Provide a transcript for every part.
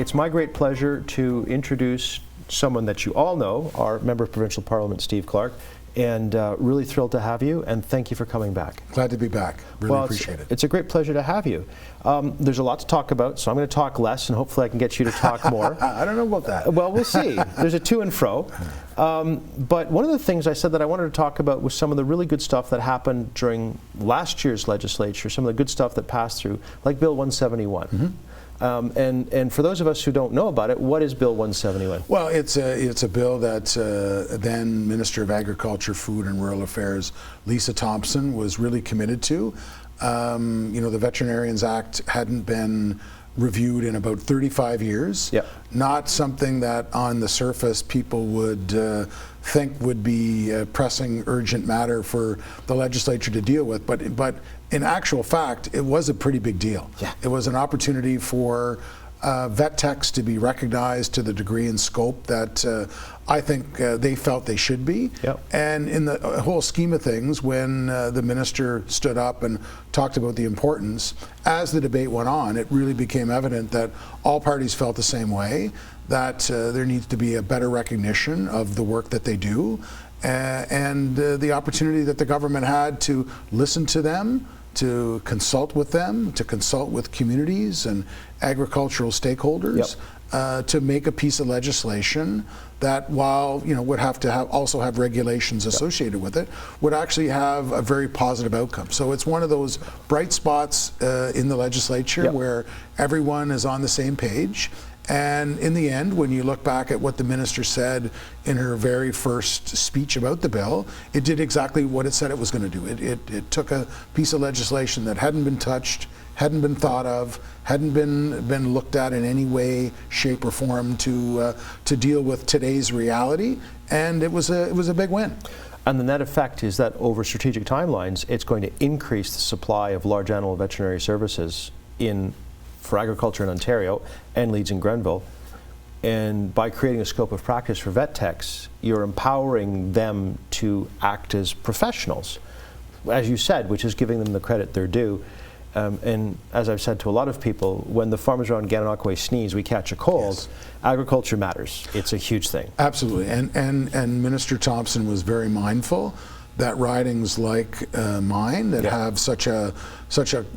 It's my great pleasure to introduce someone that you all know, our Member of Provincial Parliament, Steve Clark, and really thrilled to have you, and thank you for coming back. Glad to be back. Really appreciate it. It's a great pleasure to have you. There's a lot to talk about, so I'm going to talk less, and hopefully I can get you to talk more. I don't know about that. Well, we'll see. There's a to and fro. But one of the things I said that I wanted to talk about was some of the really good stuff that happened during last year's legislature, some of the good stuff that passed through, like Bill 171. Mm-hmm. And for those of us who don't know about it, what is Bill 171? Well, it's a bill that then Minister of Agriculture, Food and Rural Affairs, Lisa Thompson, was really committed to. The Veterinarians Act hadn't been reviewed in about 35 years. Yep. Not something that on the surface people would think would be a pressing, urgent matter for the legislature to deal with, but in actual fact, it was a pretty big deal. Yeah. It was an opportunity for vet techs to be recognized to the degree and scope that I think they felt they should be. Yep. And in the whole scheme of things, when the minister stood up and talked about the importance, as the debate went on, it really became evident that all parties felt the same way, that there needs to be a better recognition of the work that they do, and the opportunity that the government had to listen to them, to consult with them, to consult with communities and agricultural stakeholders. Yep. To make a piece of legislation that, while would have to also have regulations associated with it, would actually have a very positive outcome. So it's one of those bright spots in the legislature. Yep. Where everyone is on the same page. And in the end, when you look back at what the minister said in her very first speech about the bill, it did exactly what it said it was going to do. It took a piece of legislation that hadn't been touched, hadn't been thought of, hadn't been looked at in any way, shape, or form to deal with today's reality, and it was a big win. And the net effect is that over strategic timelines, it's going to increase the supply of large animal veterinary services for agriculture in Ontario and Leeds and Grenville. And by creating a scope of practice for vet techs, you're empowering them to act as professionals, as you said, which is giving them the credit they're due. And as I've said to a lot of people, when the farmers around Gananoque sneeze, we catch a cold. Yes. Agriculture matters. It's a huge thing. Absolutely. And Minister Thompson was very mindful that ridings like mine that have such a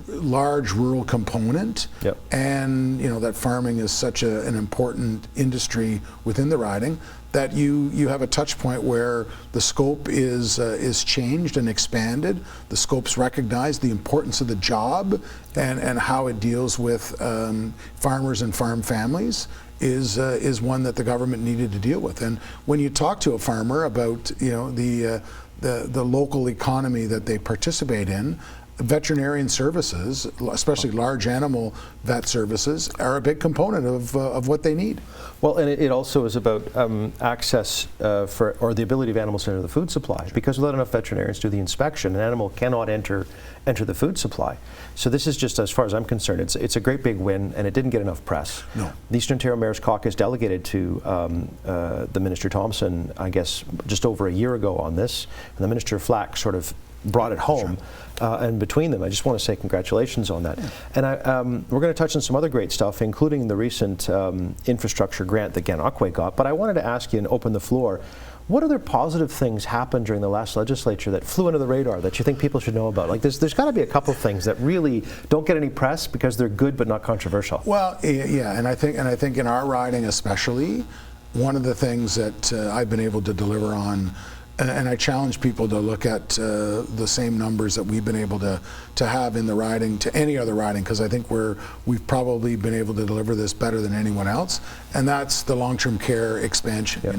large rural component, yep. And that farming is such an important industry within the riding, that you have a touch point where the scope is changed and expanded. The scope's recognized, the importance of the job and how it deals with farmers and farm families is one that the government needed to deal with. And when you talk to a farmer about the local economy that they participate in, veterinarian services, especially large animal vet services, are a big component of what they need. Well, and it also is about access or the ability of animals to enter the food supply, because without enough veterinarians to do the inspection, an animal cannot enter the food supply. So this is just, as far as I'm concerned, it's a great big win, and it didn't get enough press. No. The Eastern Ontario Mayor's Caucus delegated to the Minister Thompson, I guess, just over a year ago on this, and the Minister Flack sort of brought it home. Sure. And between them, I just want to say congratulations on that. Yeah. And we're going to touch on some other great stuff, including the recent infrastructure grant that Gananoque got. But I wanted to ask you and open the floor, what other positive things happened during the last legislature that flew under the radar that you think people should know about? Like there's got to be a couple of things that really don't get any press because they're good but not controversial. Well, yeah, and I think in our riding especially, one of the things that I've been able to deliver on, and I challenge people to look at the same numbers that we've been able to have in the riding to any other riding, because I think we've probably been able to deliver this better than anyone else, and that's the long-term care expansion. Yep.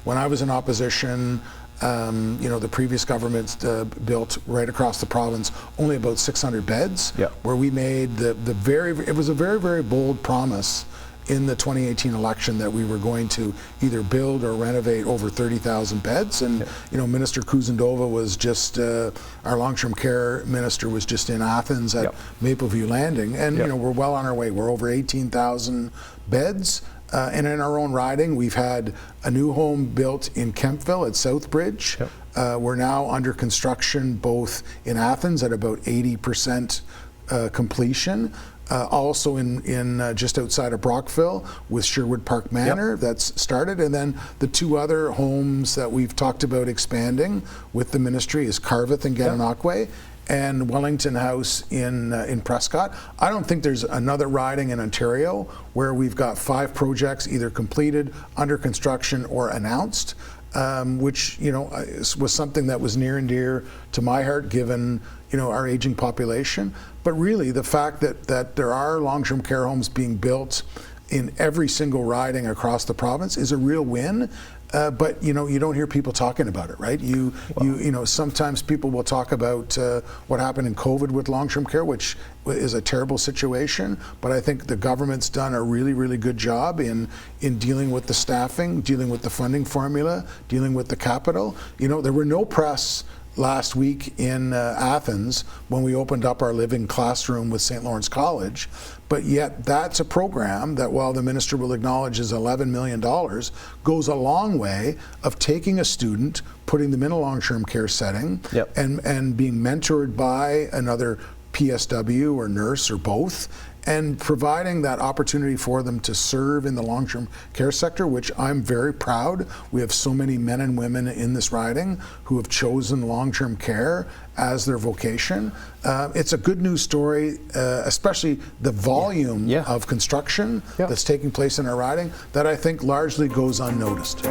When I was in opposition, the previous government built right across the province only about 600 beds, yep. Where we made it was a very, very bold promise in the 2018 election that we were going to either build or renovate over 30,000 beds. And Minister Kuzendova was just, our long-term care minister was just in Athens at Mapleview Landing, and we're well on our way. We're over 18,000 beds. And in our own riding, we've had a new home built in Kemptville at Southbridge. Yep. We're now under construction both in Athens at about 80% completion. Also in just outside of Brockville with Sherwood Park Manor, that's started, and then the two other homes that we've talked about expanding with the ministry is Carveth and Gananoque, and Wellington House in Prescott. I don't think there's another riding in Ontario where we've got 5 projects either completed, under construction, or announced. Which was something that was near and dear to my heart, given our aging population. But really, the fact that there are long-term care homes being built in every single riding across the province is a real win. But you don't hear people talking about it, right? Sometimes people will talk about what happened in COVID with long-term care, which is a terrible situation. But I think the government's done a really, really good job in dealing with the staffing, dealing with the funding formula, dealing with the capital. There were no press last week in Athens when we opened up our living classroom with St. Lawrence College, but yet that's a program that, while the minister will acknowledge is $11 million, goes a long way of taking a student, putting them in a long-term care setting, and being mentored by another PSW or nurse or both, and providing that opportunity for them to serve in the long-term care sector, which I'm very proud. We have so many men and women in this riding who have chosen long-term care as their vocation. It's a good news story, especially the volume of construction that's taking place in our riding, that I think largely goes unnoticed.